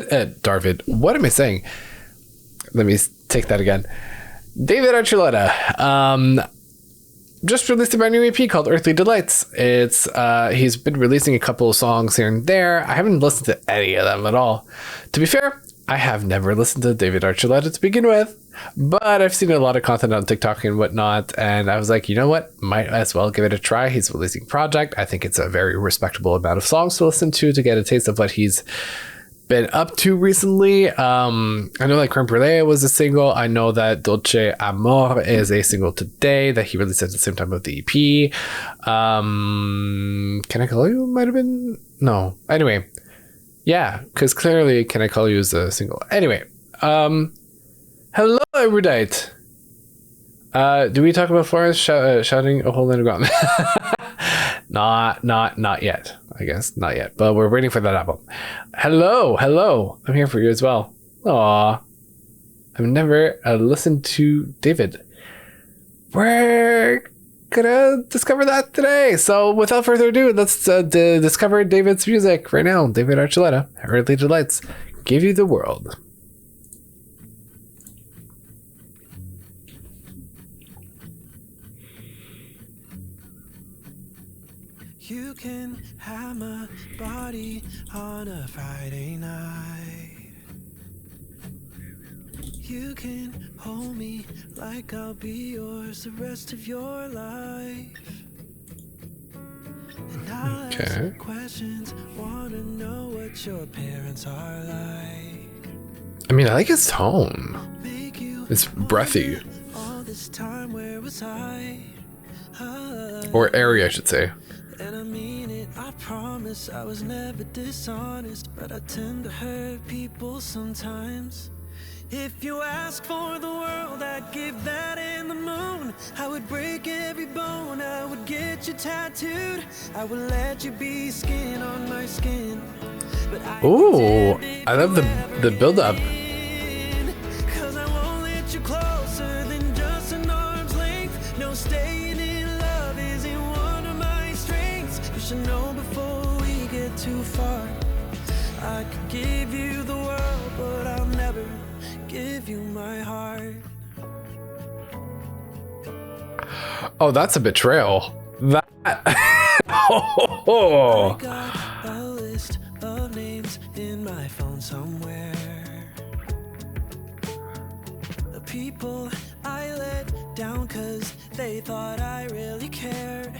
Darvid. What am I saying? Let me take that again. David Archuleta. Just released a brand new EP called Earthly Delights. It's he's been releasing a couple of songs here and there. I haven't listened to any of them at all. To be fair, I have never listened to David Archuleta to begin with, but I've seen a lot of content on TikTok and whatnot, and I was like, you know what? Might as well give it a try. He's releasing a project. I think it's a very respectable amount of songs to listen to get a taste of what he's been up to recently. I know that Crème Brûlée was a single. I know that Dulce Amor is a single today that he released at the same time with the EP. Can I Call You might have been? No. Anyway, yeah, because clearly Can I Call You is a single. Anyway, hello, Erudite. Do we talk about Florence shouting a hole in the ground? Not yet. I guess not yet, but we're waiting for that album. Hello. I'm here for you as well. Aw, I've never listened to David. We're gonna discover that today. So without further ado, let's discover David's music right now. David Archuleta, Earthly Delights, Give You the World. You can have my body on a Friday night. You can hold me like I'll be yours the rest of your life. And I'll ask questions, wanna know what your parents are like. I mean, I like his tone. It's breathy. All this time, where was I? Or airy, I should say. And I mean it, I promise I was never dishonest, but I tend to hurt people sometimes. If you ask for the world, I'd give that and the moon. I would break every bone, I would get you tattooed. I would let you be skin on my skin. But ooh, I love the build up. Cause I won't let you closer than just an arm's length. No staying in love isn't one of my strengths. You should know before we get too far. I could give you the world, but I'll never give you my heart. Oh, that's a betrayal. That. Oh. I got a list of names in my phone somewhere. The people I let down cause they thought I really cared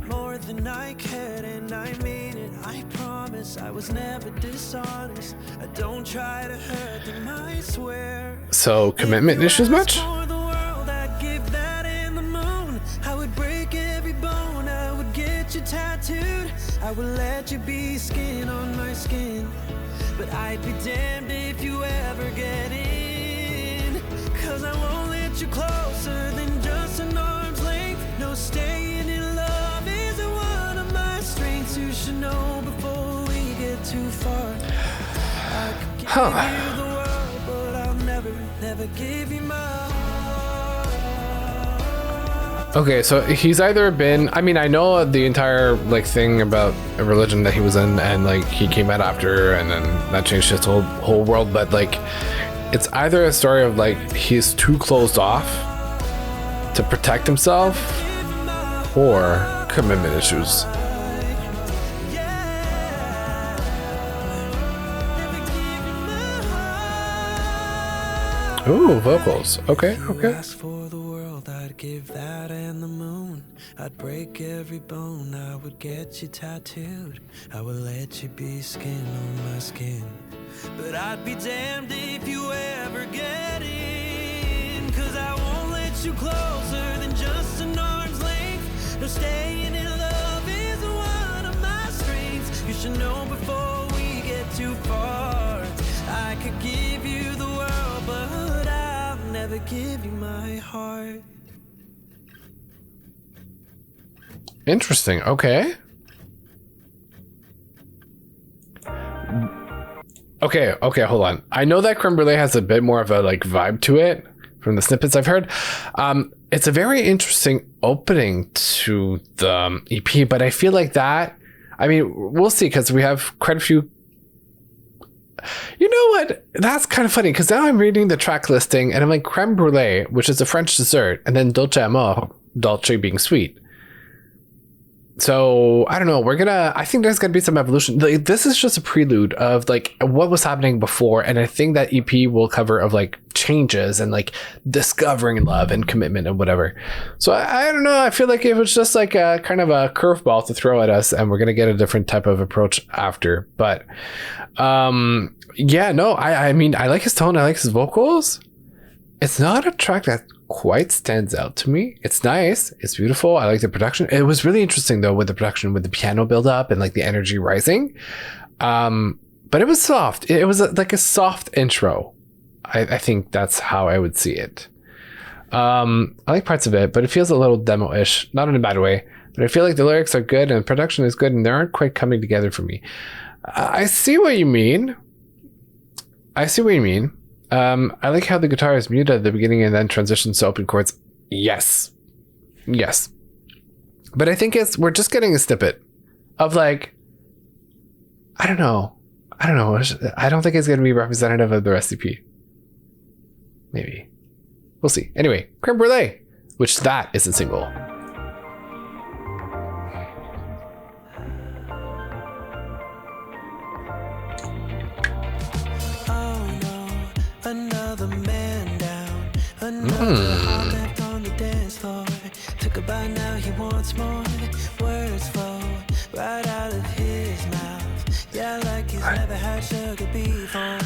more than I cared, and I mean it, I promise I was never dishonest. I don't try to hurt them, I swear. So commitment issues much? For the world, I'd give that and the moon. I would break every bone, I would get you tattooed. I would let you be skin on my skin. But I'd be damned if you ever get in. Cause I won't let you closer than just an arm's length. No staying in love isn't one of my strengths. You should know before we get too far. I could give you the world, but I'll never give you my heart. Okay, so he's either been, I mean, I know the entire like thing about a religion that he was in, and like he came out after, and then that changed his whole world, but like it's either a story of like he's too closed off to protect himself, or commitment issues. Ooh, vocals. Okay. Ask for the world, I'd give that and the moon. I'd break every bone, I would get you tattooed. I would let you be skin on my skin. But I'd be damned if you ever get in. Cause I won't let you closer than just an arm's length. No staying in love isn't one of my strengths. You should know before we get too far. I could give you the world, but I'll never give you my heart. Interesting. Okay, hold on. I know that Crème Brûlée has a bit more of a like vibe to it from the snippets I've heard. It's a very interesting opening to the EP, but I feel like that, I mean, we'll see, because we have quite a few You know what? That's kind of funny because now I'm reading the track listing and I'm like Crème Brûlée, which is a French dessert, and then Dulce Amor, Dulce being sweet. So I don't know. I think there's gonna be some evolution. Like, this is just a prelude of like what was happening before, and I think that EP will cover of like changes and like discovering love and commitment and whatever. So I don't know. I feel like it was just like a kind of a curveball to throw at us, and we're gonna get a different type of approach after. But yeah, no. I mean, I like his tone. I like his vocals. It's not a track that quite stands out to me. It's nice. It's beautiful. I like the production. It was really interesting though with the production, with the piano build up and like the energy rising. But it was soft. It was like a soft intro. I think that's how I would see it. I like parts of it, but it feels a little demo-ish, not in a bad way. But I feel like the lyrics are good and the production is good and they aren't quite coming together for me. I see what you mean. I like how the guitar is muted at the beginning and then transitions to open chords. Yes. But I think we're just getting a snippet of like, I don't know. I don't think it's going to be representative of the recipe. Maybe. We'll see. Anyway, Crème Brûlée, which that is a single. Another man down, another heart left on the dance floor. Took a bite, now he wants more. Words flow right out of his mouth. Yeah, like he's never had sugar before.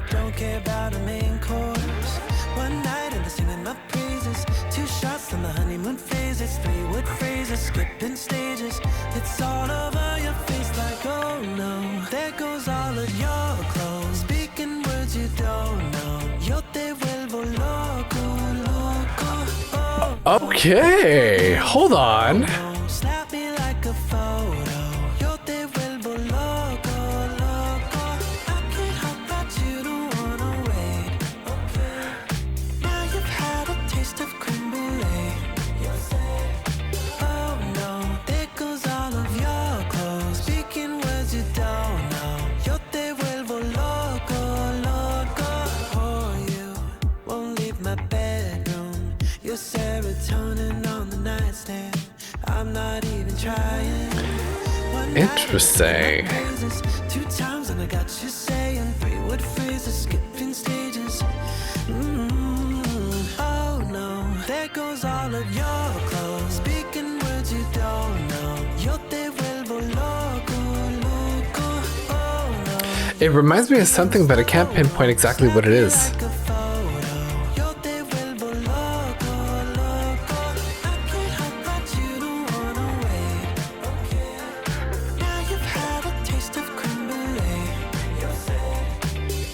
Don't care about a main course. One night and they're singing my praises. 2 shots on the honeymoon phases. 3 wood phrases, skipping stages. It's all over your face like, oh no. There goes all of your clothes. Speaking words you don't know. Yo te vuelvo loco, loco. Oh, okay, hold on. Snap me like a photo. Yo te vuelvo loco, loco. I can't help that you don't wanna wait. Okay. Now you've had a taste of crème brûlée. Oh no, there goes all of your clothes. Speaking words you don't know. Yo te vuelvo loco, loco. Oh, you won't leave my bedroom. Your serotonin on the nightstand. I'm not even trying. Interesting. 2 times and I got you saying 3 word phrases, skipping stages. Oh no, there goes all of your clothes. Speaking words you don't know. Yo te vuelvo loco, loco. Oh no. It reminds me of something, but I can't pinpoint exactly what it is. Like a photo. Yo te vuelvo loco, loco. I can't help that you don't wanna wait. Okay. Now you've had a taste of crème brûlée.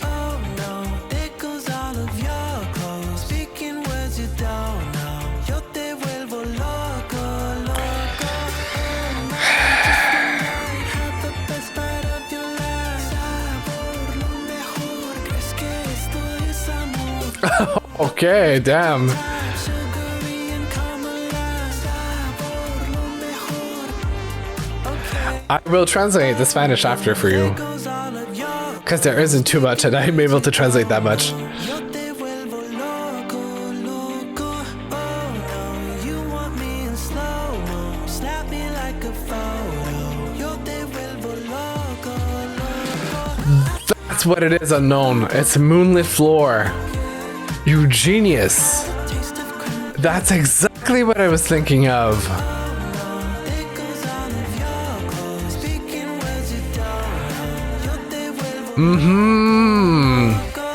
Oh no, there goes all of your clothes. Speaking words you don't know. Yo te vuelvo loco, loco. Oh no, just one night had the best bite of your life. Sabor lo mejor. ¿Crees que esto es amor? Okay, damn. Sugary and caramelized. Sabor lo mejor. Okay. I will translate the Spanish after for you, Goes all of your because there isn't too much and I'm able to translate that much. Yo te vuelvo loco, loco. Oh no, you want me in slow-mo. Snap me like a photo. Yo te vuelvo loco, loco. That's what it is, Unknown. It's Moonlit Floor. You genius. Taste of crème. That's exactly what I was thinking of. There goes all of your clothes. Speaking words you don't know. Yo te vuelvo loco.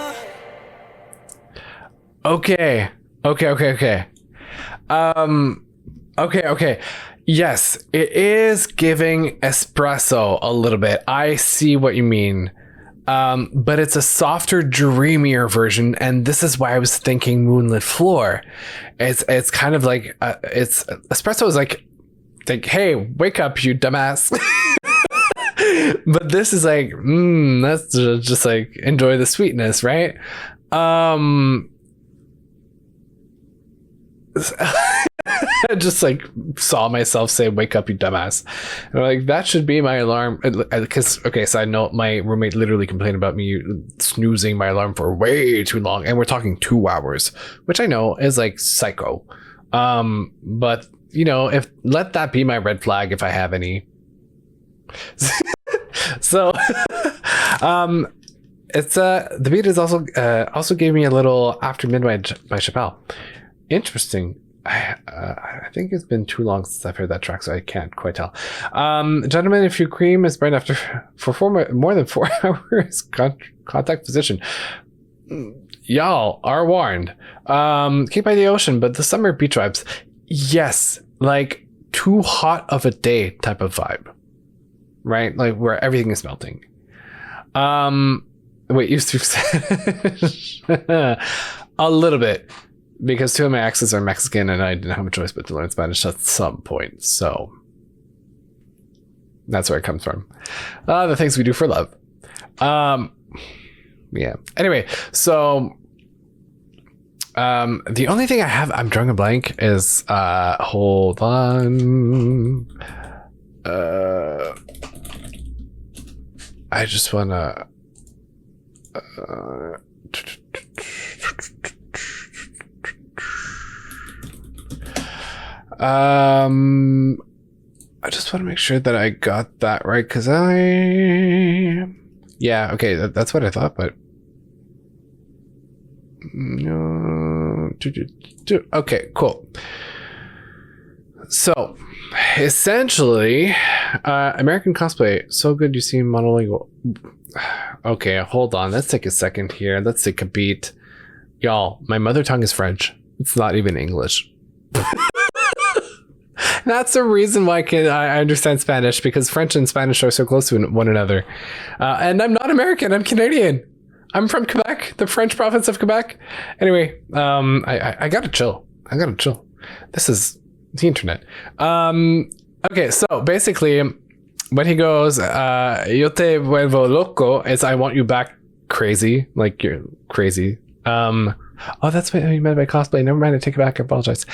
Okay. Okay. Yes, it is giving espresso a little bit. I see what you mean. But it's a softer, dreamier version, and this is why I was thinking Moonlit Floor. It's kind of like it's espresso is like, hey, wake up, you dumbass. But this is like, that's just like enjoy the sweetness, right? I just like saw myself say, "Wake up, you dumbass." And I'm like, that should be my alarm. Because, okay, side note, my roommate literally complained about me snoozing my alarm for way too long. And we're talking 2 hours, which I know is like psycho. But, you know, let that be my red flag if I have any. So, it's the beat is also gave me a little After Midnight by Chappelle. Interesting. I think it's been too long since I've heard that track, so I can't quite tell. Gentlemen, if you cream is burned after for more than 4 hours, contact physician. Y'all are warned. Keep by the ocean, but the summer beach vibes. Yes, like too hot of a day type of vibe, right? Like where everything is melting. Wait, you a little bit. Because 2 of my exes are Mexican and I didn't have a choice but to learn Spanish at some point. So that's where it comes from. The things we do for love. Yeah. Anyway, so the only thing I have, I'm drawing a blank, is hold on. I just wanna I just want to make sure that I got that right, because yeah, okay, that's what I thought, but no. Okay, cool. So essentially, American cosplay, so good you seem monolingual. Okay, hold on, let's take a second here. Let's take a beat. Y'all, my mother tongue is French. It's not even English. That's the reason why I understand Spanish, because French and Spanish are so close to one another. And I'm not American, I'm Canadian. I'm from Quebec, the French province of Quebec. Anyway, I gotta chill. This is the internet. Okay, so basically, when he goes, yo te vuelvo loco, it's I want you back crazy, like you're crazy. Oh, that's what you meant by cosplay. Never mind, I take it back, I apologize.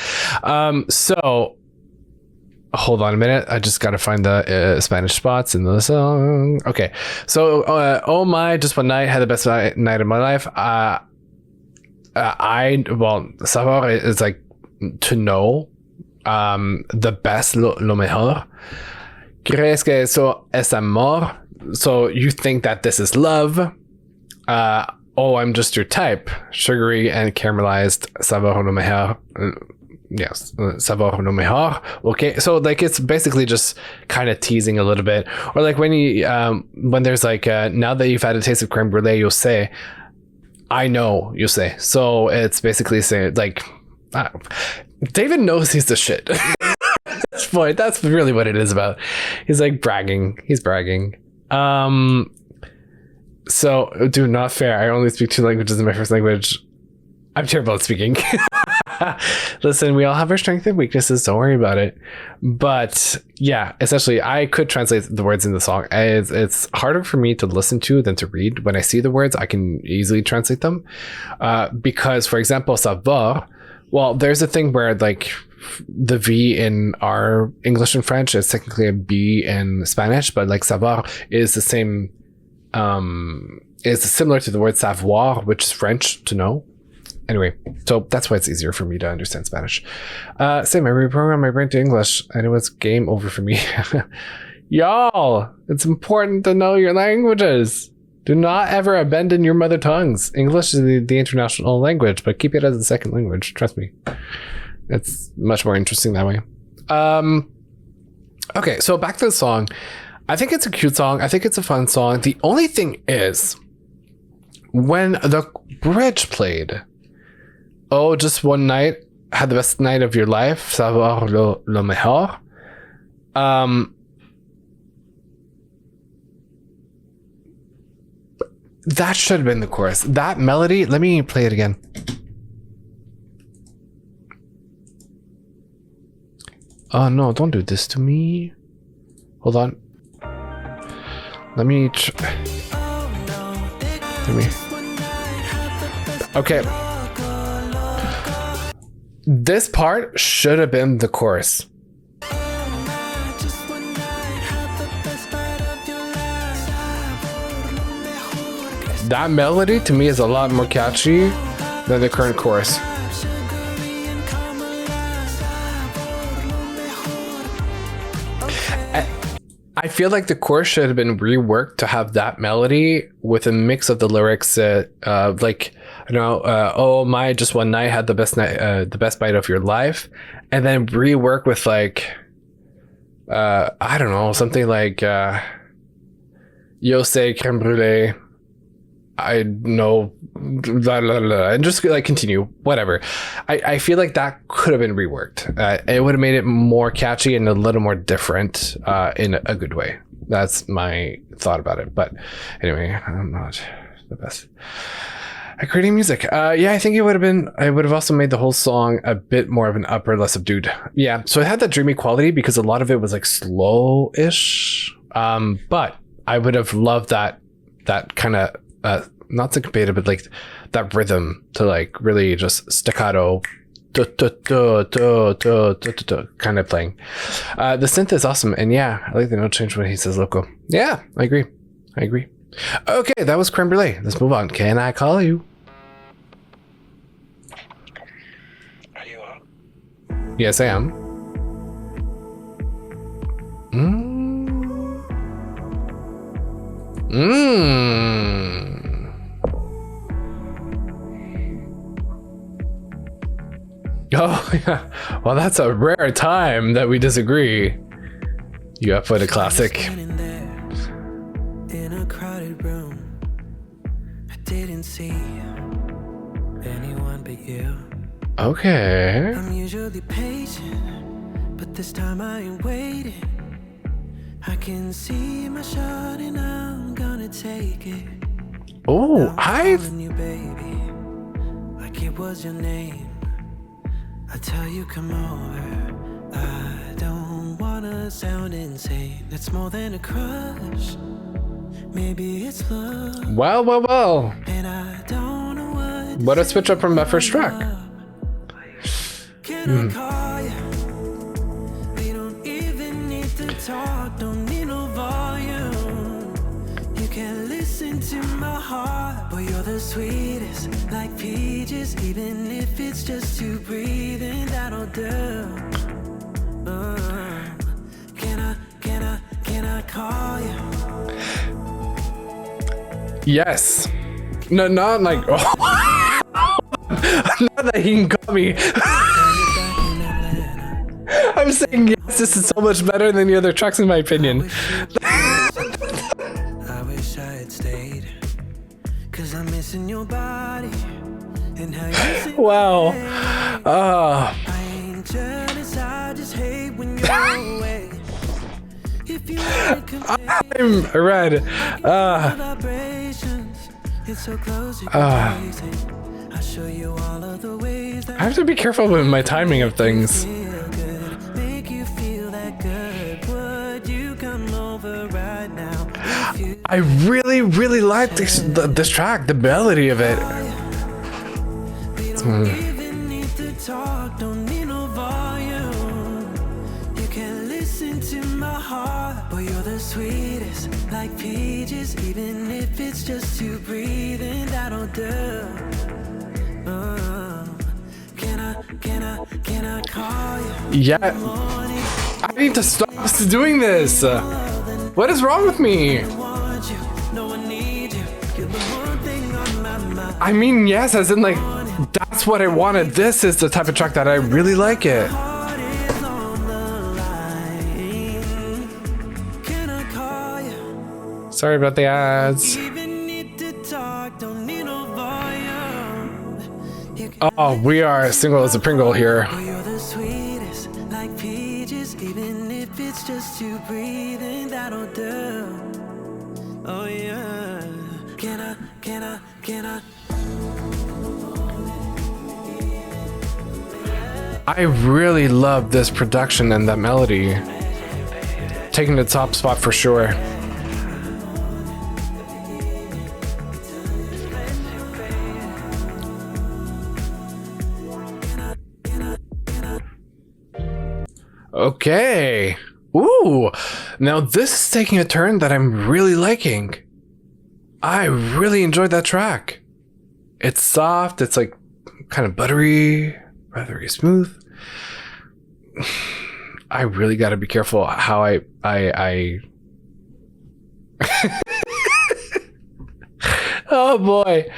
So, hold on a minute. I just got to find the Spanish spots in the song. Okay. So, oh my, just one night, had the best night of my life. Saber is like to know, the best, lo mejor. ¿Crees que eso es amor? So you think that this is love. Oh, I'm just your type. Sugary and caramelized, sabor lo mejor. Yes, sabor lo mejor. Okay, so like it's basically just kind of teasing a little bit, or like when there's like now that you've had a taste of crème brûlée, you'll say, I know, you'll say. So it's basically saying like, David knows he's the shit. That's really what it is about. He's like bragging. He's bragging. So, dude, not fair. I only speak 2 languages in my first language. I'm terrible at speaking. Listen, we all have our strengths and weaknesses. Don't worry about it. But yeah, essentially, I could translate the words in the song. It's harder for me to listen to than to read. When I see the words, I can easily translate them. Because, for example, savoir, well, there's a thing where like the V in our English and French is technically a B in Spanish, but like savoir is the same, is similar to the word savoir, which is French, to know. Anyway, so that's why it's easier for me to understand Spanish. Same, I reprogrammed my brain to English and it was game over for me. Y'all, it's important to know your languages. Do not ever abandon your mother tongues. English is the international language, but keep it as a second language. Trust me. It's much more interesting that way. Okay, so back to the song. I think it's a cute song. I think it's a fun song. The only thing is, when the bridge played, oh, just one night, had the best night of your life, savoir lo mejor. That should have been the chorus. That melody, let me play it again. Oh no, don't do this to me. Hold on. Let me Okay. This part should have been the chorus. That melody to me is a lot more catchy than the current chorus. I feel like the chorus should have been reworked to have that melody with a mix of the lyrics, like, you know, oh my, just one night had the best night, the best bite of your life, and then rework with like, I don't know, something like, yo say Crème Brûlée, I know, blah, blah, blah, and just like continue, whatever. I feel like that could have been reworked. It would have made it more catchy and a little more different in a good way. That's my thought about it. But anyway, I'm not the best at creating music. Yeah, I think it would have been, I would have also made the whole song a bit more of an upper, less subdued. Yeah, so it had that dreamy quality because a lot of it was like slow-ish. But I would have loved that kind of, not syncopated, but like that rhythm to like really just staccato kind of playing. The synth is awesome, and yeah, I like the note change when he says loco. Yeah, I agree. Okay, that was Crème Brûlée. Let's move on. Can I call you? Are you up? Yes, I am. Oh, yeah. Well, that's a rare time that we disagree. You upload a classic. Standing there in a crowded room. I didn't see anyone but you. Okay. I'm usually patient, but this time I ain't waiting. I can see my shot and I'm gonna take it. Oh, Now I'm I've calling you baby, like it was your name. I tell you come over. I don't wanna sound insane. It's more than a crush. Maybe it's love. well. And I don't know What a switch up from that first track. Can I call you? We don't even need to talk. Don't need no volume. You can listen to my heart. But you're the sweetest, like peaches. Even if it's just to breathe in, that'll do. Can I call you? Yes. No, not like. Oh. Not that he can call me. I'm saying yes. This is so much better than the other tracks, in my opinion. I wish I had stayed, 'cause I'm missing your body and how you say Wow. I ain't jealous, I just hate when you're away. If you wanna compare I'm red. vibrations, it's so close, it's crazy. I'll show you all of the ways that I have to be careful with my timing of things. feel good, make you feel that good. Would you come over right now? If you I really like this track, the melody of it. We don't even need to talk, don't need no volume. You can listen to my heart, but you're the sweetest, like peaches. Even if it's just to breathe in, that'll do. Can I call you? Yeah. I need to stop doing this. What is wrong with me? Want you, no, I need you. You're the one thing on my mind. I mean, yes, as in like, that's what I wanted. This is the type of track that I really like it. Heart is on the line. Can I call you? Sorry about the ads. Even need to talk, don't need no volume. You can Oh, we are single as a Pringle here. Oh, you're the sweetest, like peaches. Even if it's just to breathe in, that'll do. Oh yeah. Can I? I really love this production and that melody. Taking the top spot for sure. Okay. Ooh. Now this is taking a turn that I'm really liking. I really enjoyed that track. It's soft. It's like kind of buttery, rather smooth. I really got to be careful how I Oh boy.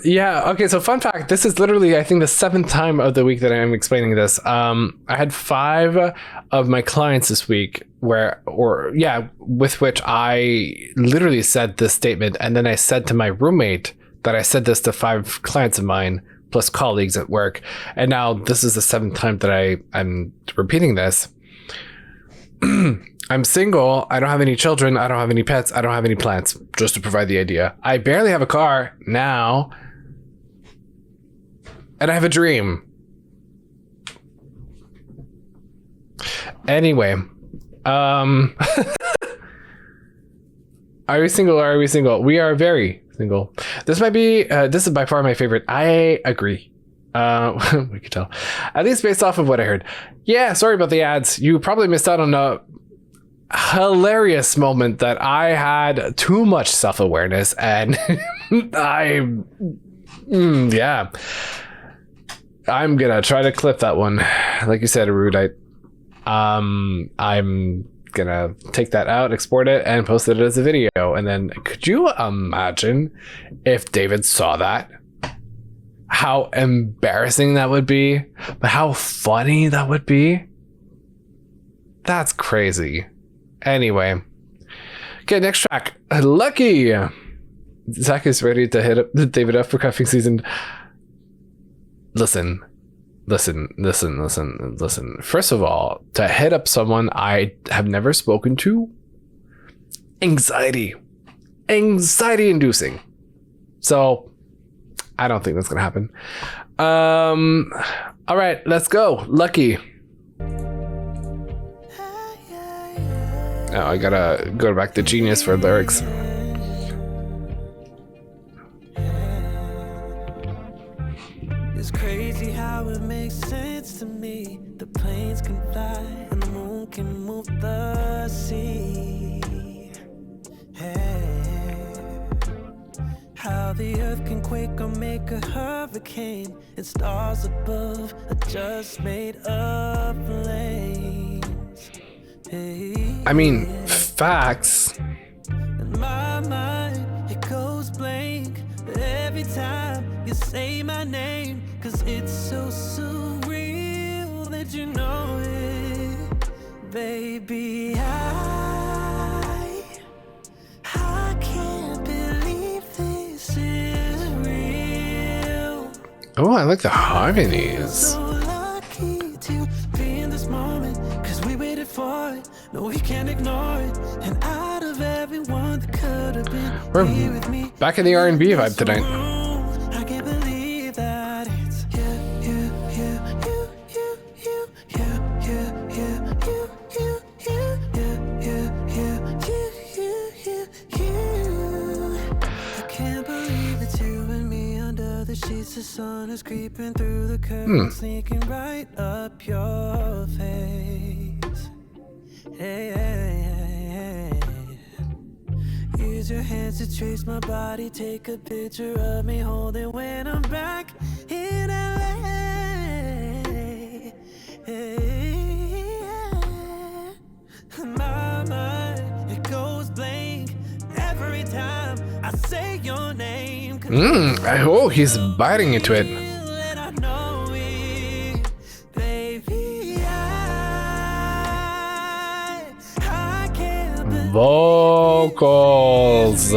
Yeah, okay, so fun fact, this is literally I think the 7th time of the week that I'm explaining this. I had 5 of my clients this week with which I literally said this statement, and then I said to my roommate that I said this to 5 clients of mine plus colleagues at work, and now this is the 7th time that I'm repeating this. I'm single, I don't have any children, I don't have any pets, I don't have any plants, just to provide the idea. I barely have a car now, and I have a dream. Anyway, are we single or are we single? We are very single. This might be, this is by far my favorite. I agree. We could tell. At least based off of what I heard. Yeah, sorry about the ads. You probably missed out on a hilarious moment that I had too much self-awareness and yeah. I'm gonna try to clip that one. Like you said, Rude, I'm gonna take that out, export it, and post it as a video. And then could you imagine if David saw that? How embarrassing that would be, but how funny that would be. That's crazy. Anyway. Okay, next track. Lucky. Zach is ready to hit up David up for cuffing season. Listen. First of all, to hit up someone I have never spoken to, anxiety inducing. So I don't think that's gonna happen. All right, let's go. Lucky. Oh, I gotta go back to Genius for lyrics. It's crazy how it makes sense to me. The planes can fly and the moon can move the sea. Hey, how the earth can quake or make a hurricane, and stars above are just made of flames. Hey, I mean, facts. in my mind, it goes blank every time you say my name, 'cause it's so surreal that you know it. Baby, I can't believe this is real. Oh, I like the harmonies. So lucky to be in this moment, 'cause we waited for it. No, we can't ignore it. And out of everyone that could have been here with me, Back in the R&B vibe tonight. I can't believe that it's you. I can't believe it's you and me under the sheets. The sun is creeping through the curtains, sneaking right up your face. Hey. Use your hands to trace my body, take a picture of me holding when I'm back in LA. My mind, it goes blank every time I say your name. Oh, he's biting into it. And I know it, baby. I can't believe Vocals.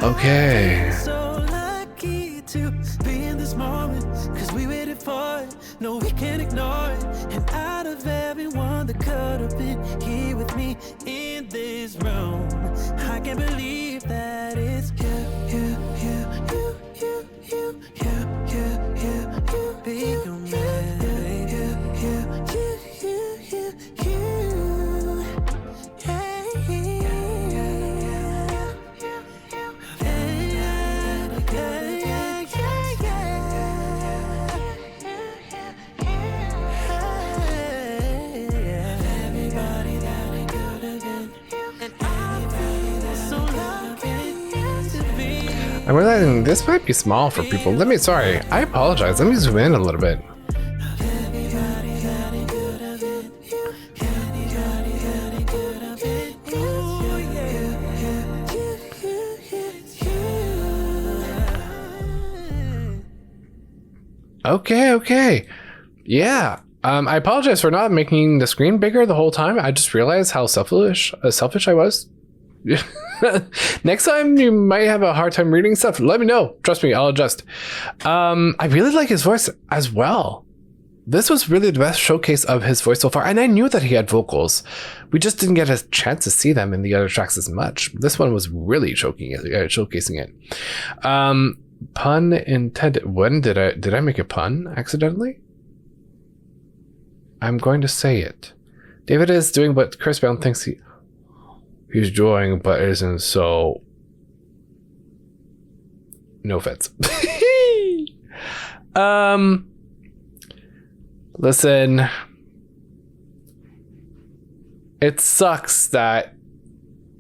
Okay. so lucky to be in this moment, 'cause we waited for it. No, we can't ignore it. And out of everyone that could have been here with me in this room, I can't believe that it's you. Be your man, baby. I'm realizing this might be small for people. Sorry, I apologize. Let me zoom in a little bit. Okay. Yeah. I apologize for not making the screen bigger the whole time. I just realized how selfish I was. Next time you might have a hard time reading stuff, let me know. Trust me, I'll adjust. I really like his voice as well. This was really the best showcase of his voice so far, and I knew that he had vocals. We just didn't get a chance to see them in the other tracks as much. This one was really showcasing it. Pun intended. When did I make a pun accidentally? I'm going to say it. David is doing what Chris Brown thinks he's doing, but isn't, so no offense. Listen, it sucks that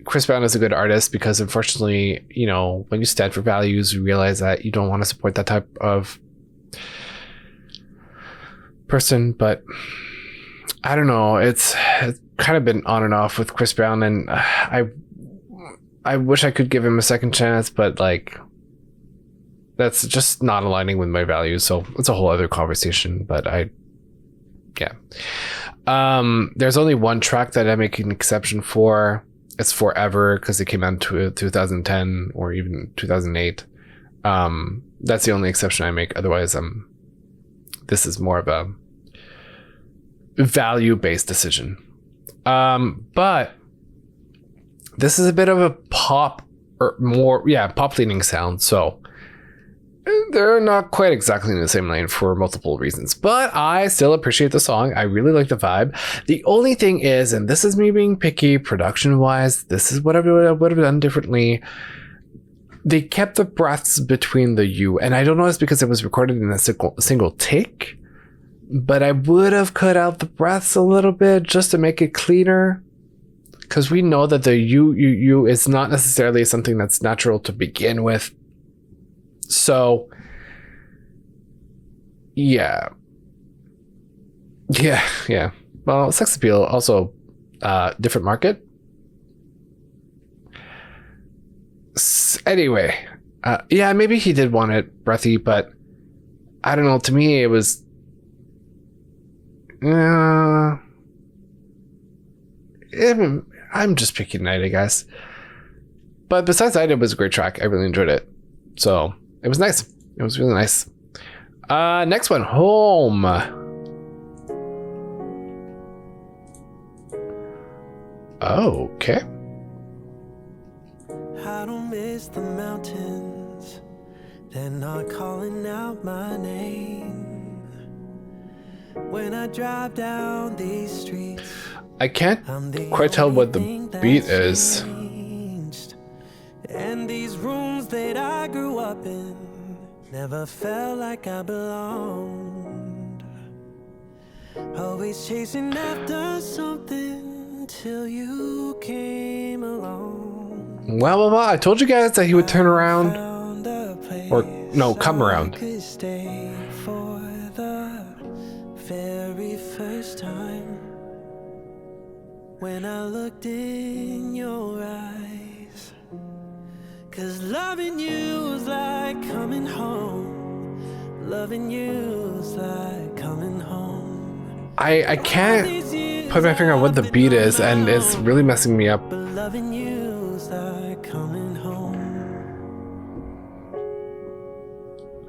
Chris Brown is a good artist because, unfortunately, you know, when you stand for values, you realize that you don't want to support that type of person. But I don't know. It's kind of been on and off with Chris Brown, and I wish I could give him a second chance, but like, that's just not aligning with my values. So it's a whole other conversation. But yeah. There's only one track that I make an exception for. It's Forever, because it came out in 2010 or even 2008. That's the only exception I make. Otherwise, this is more of a value-based decision. But this is a bit of a pop, or more, pop leaning sound. So they're not quite exactly in the same lane for multiple reasons, but I still appreciate the song. I really like the vibe. The only thing is, and this is me being picky, production wise, this is what I would have done differently. They kept the breaths between the U, and I don't know if it's because it was recorded in a single take, but I would have cut out the breaths a little bit just to make it cleaner, because we know that the U is not necessarily something that's natural to begin with. So, yeah. Well, sex appeal, also different market. Anyway, maybe he did want it breathy, but I don't know. To me, it was. I'm just picking night, I guess. But besides that, it was a great track. I really enjoyed it. So. It was nice. It was really nice. Next one, Home. Okay. I don't miss the mountains. They're not calling out my name. When I drive down these streets, I can't quite tell what the beat is. And these rooms that I grew up in never felt like I belonged. Always chasing after something till you came along. Well, I told you guys that he would turn around. Or, no, come around. Stay for the very first time. When I looked in your eyes. 'Cause loving you is like coming home. Loving you is like coming home. I can't put my finger on what the beat is, and it's really messing me up. But loving you is like coming home.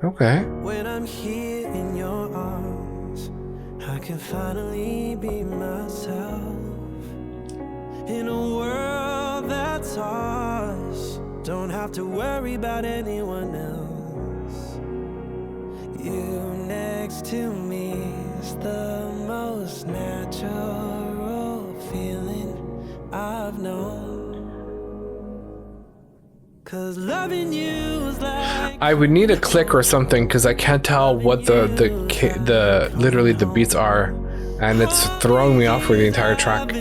Okay. When I'm here in your arms, I can finally be myself. In a world that's ours, don't have to worry about anyone else. You next to me is the most natural feeling I've known. 'Cause loving you is like I would need a click or something, because I can't tell what the literally the beats are, and it's throwing me off for the entire track.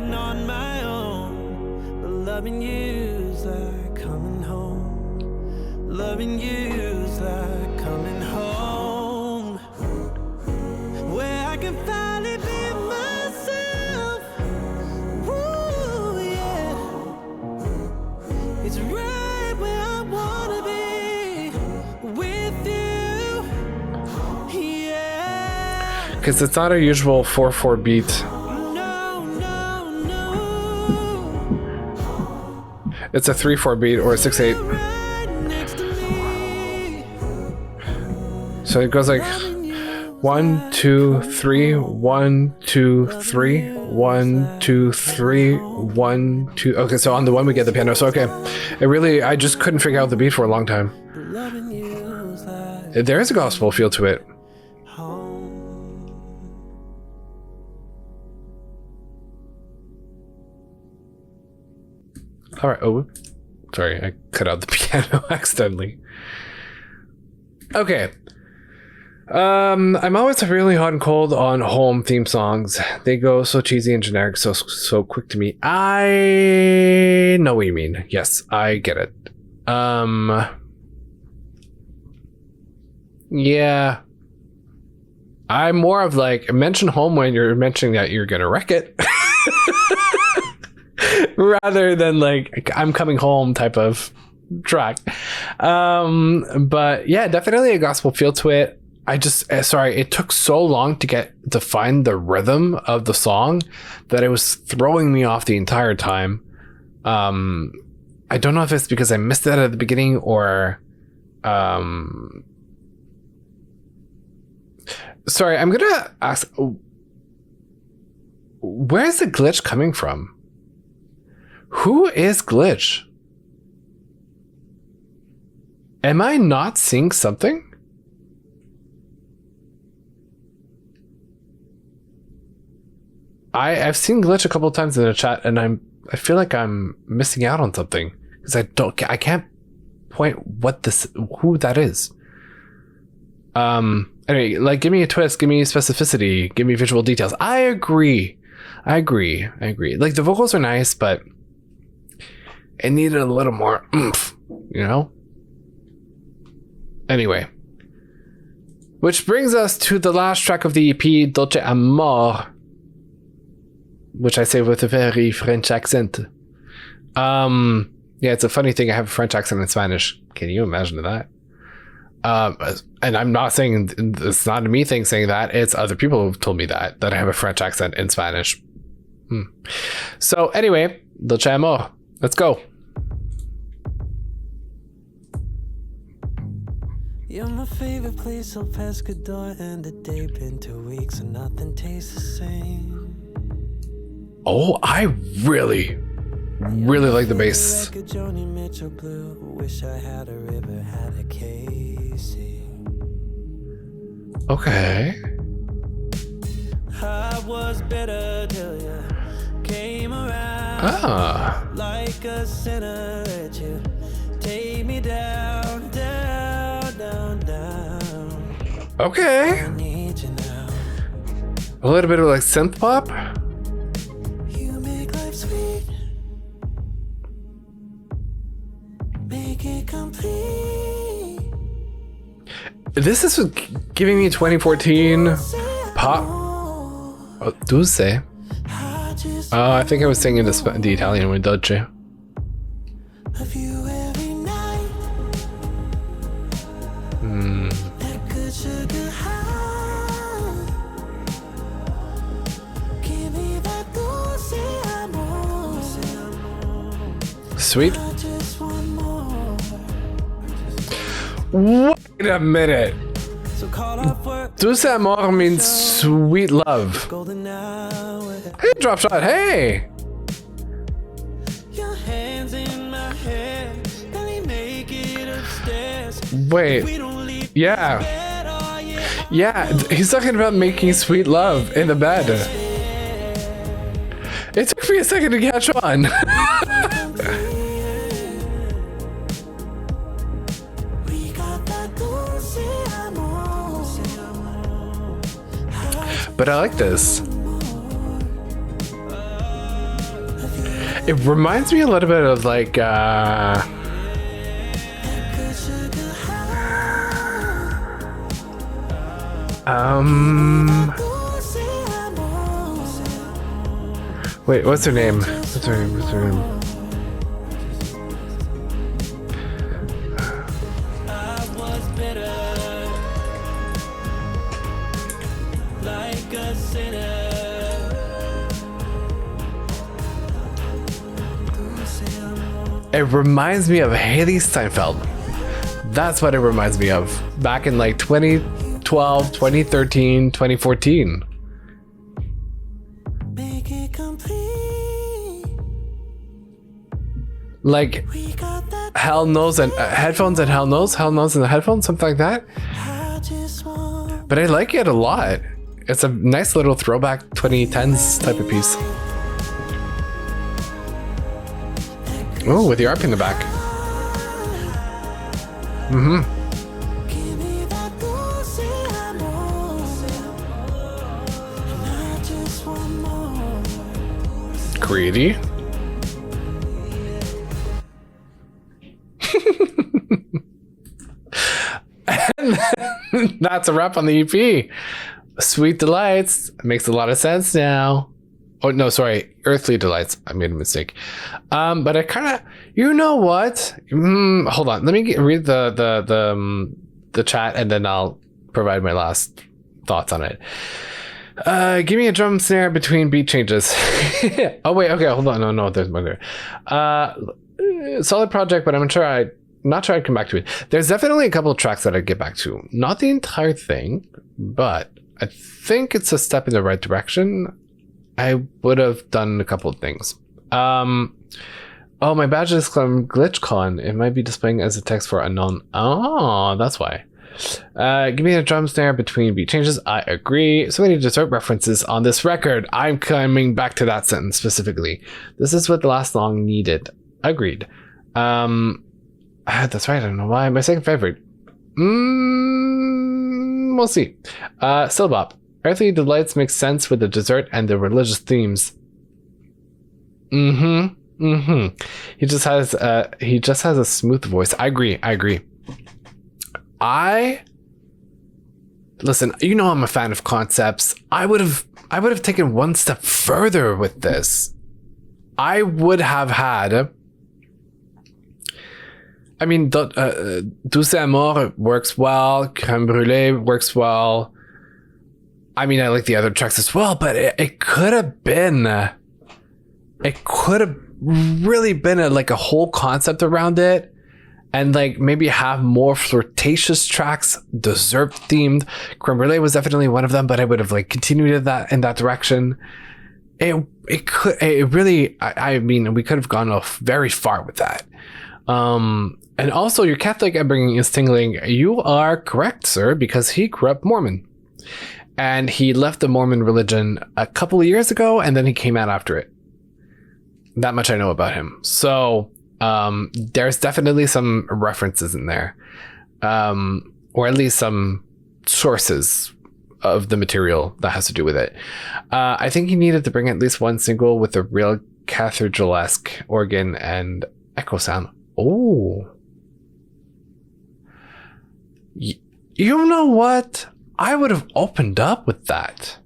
Loving you's like coming home, where I can finally be myself. Ooh, yeah. It's right where I wanna be with you. Yeah. Because it's not a usual 4/4 beat. No, no, no. It's a 3/4 beat or a 6/8. Right next to me. So it goes like 1, 2, 3, 1, 2, 3, 1, 2, 3, 1, 2. Okay, so on the one we get the piano. So okay, I just couldn't figure out the beat for a long time. Loving you's like There is a gospel feel to it. home. All right. Oh, sorry, I cut out the piano accidentally. Okay. I'm always really hot and cold on home theme songs. They go so cheesy and generic, so quick to me. I know what you mean. Yes, I get it. Yeah. I'm more of like, mention home when you're mentioning that you're gonna wreck it. Rather than like, I'm coming home type of track. But yeah, definitely a gospel feel to it. I just, sorry, it took so long to find the rhythm of the song that it was throwing me off the entire time. I don't know if it's because I missed that at the beginning or, sorry, I'm gonna ask, where's the glitch coming from? Who is Glitch? Am I not seeing something? I've seen Glitch a couple of times in the chat, and I feel like I'm missing out on something because I can't point who that is. Anyway, like, give me a twist, give me specificity, give me visual details. I agree. Like, the vocals are nice, but it needed a little more oomph, you know? Anyway. Which brings us to the last track of the EP, Dulce Amor, which I say with a very French accent. Yeah, it's a funny thing. I have a French accent in Spanish. Can you imagine that? And I'm not saying, it's not a me thing saying that. It's other people who've told me that I have a French accent in Spanish. So anyway, Dulce Amor. Let's go. You're my favorite place, El Pescador, and a day been 2 weeks and nothing tastes the same. Oh, I really like the bass. Joni Mitchell Blue, wish I had a river, had a Casey. Okay. I was better till you came around. Like a sinner, let you take me down, down, down, down. Okay. I need you now. A little bit of like synth pop. You make life sweet, make it complete. This is giving me 2014 pop. Oh, Dulce. I think I was singing the Italian with Dulce. Of you every night. That good sugar high. Give me that Dulce Amor. Sweet. I just want more. Wait a minute. So call off work. Dulce Amor means sweet love. Golden hour. Hey, drop shot. Hey. Your hands in my hair. Let me make it upstairs. Wait. We don't leave Yeah. bed, oh yeah. Yeah. He's talking about making sweet love in the bed. It took me a second to catch on. We got that Dulce Amor. But I like this. It reminds me a little bit of like Wait, what's her name? What's her name? What's her name? It reminds me of Haley Steinfeld. That's what it reminds me of. Back in like 2012, 2013, 2014. Make it complete. Like Hell Knows and headphones and Hell Knows and the headphones, something like that. I just want But I like it a lot. It's a nice little throwback 2010s type of piece. Oh, with the RP in the back. Mm-hmm. give me that Dulce Amor. And I just want more. Greedy. And that's a wrap on the EP. Sweet Delights makes a lot of sense now. Oh no, sorry, Earthly Delights. I made a mistake. But I kind of, you know what? Hold on, let me read the chat, and then I'll provide my last thoughts on it. Give me a drum snare between beat changes. Oh wait, okay, hold on. No, there's more there. Solid project, but I'm not sure I'd come back to it. There's definitely a couple of tracks that I'd get back to. Not the entire thing, but I think it's a step in the right direction. I would have done a couple of things. Oh, my badge is from GlitchCon. It might be displaying as a text for unknown. Oh, that's why. Give me a drum snare between beat changes. I agree. So many dessert references on this record. I'm coming back to that sentence specifically. This is what the last song needed. Agreed. That's right. I don't know why. My second favorite. We'll see. Still bop. Earthly Delights makes sense with the dessert and the religious themes. He just has a smooth voice. I agree. Listen, you know I'm a fan of concepts. I would have taken one step further with this. I would have had, I mean, Dulce Amor works well. Crème Brûlée works well. I mean, I like the other tracks as well, but it could have really been a whole concept around it, and like maybe have more flirtatious tracks, dessert themed. Crème Brûlée was definitely one of them, but I would have like continued in that direction. I mean, we could have gone off very far with that. And also, your Catholic upbringing is tingling. You are correct, sir, because he grew up Mormon. And he left the Mormon religion a couple of years ago, and then he came out after it. That much I know about him. So there's definitely some references in there. Or at least some sources of the material that has to do with it. I think he needed to bring at least one single with a real cathedral-esque organ and echo sound. Oh. You know what? I would have opened up with that.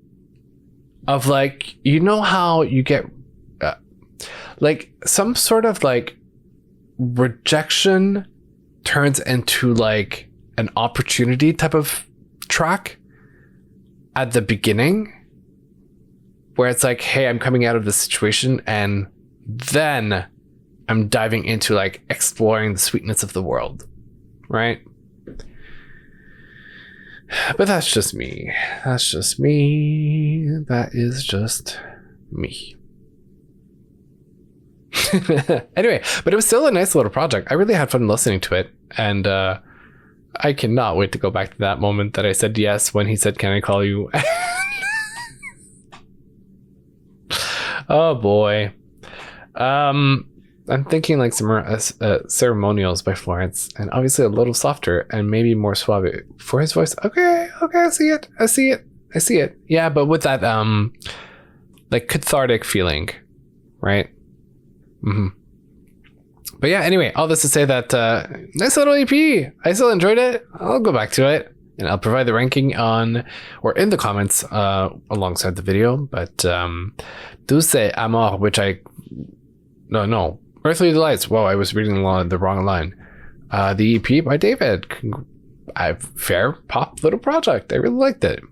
Of like, you know how you get like some sort of like rejection turns into like an opportunity type of track at the beginning, where it's like, hey, I'm coming out of this situation, and then I'm diving into like exploring the sweetness of the world, right? But that's just me. That is just me. Anyway, but it was still a nice little project. I really had fun listening to it, and I cannot wait to go back to that moment that I said yes when he said, "Can I call you?" Oh boy. I'm thinking like some Ceremonials by Florence, and obviously a little softer and maybe more suave for his voice. Okay, I see it. Yeah, but with that like cathartic feeling, right? But yeah, anyway, all this to say that nice little EP. I still enjoyed it. I'll go back to it. And I'll provide the ranking on or in the comments alongside the video. But Dulce Amor, which no, Earthly Delights. Whoa, I was reading the wrong line. The EP by David. Fair pop little project. I really liked it.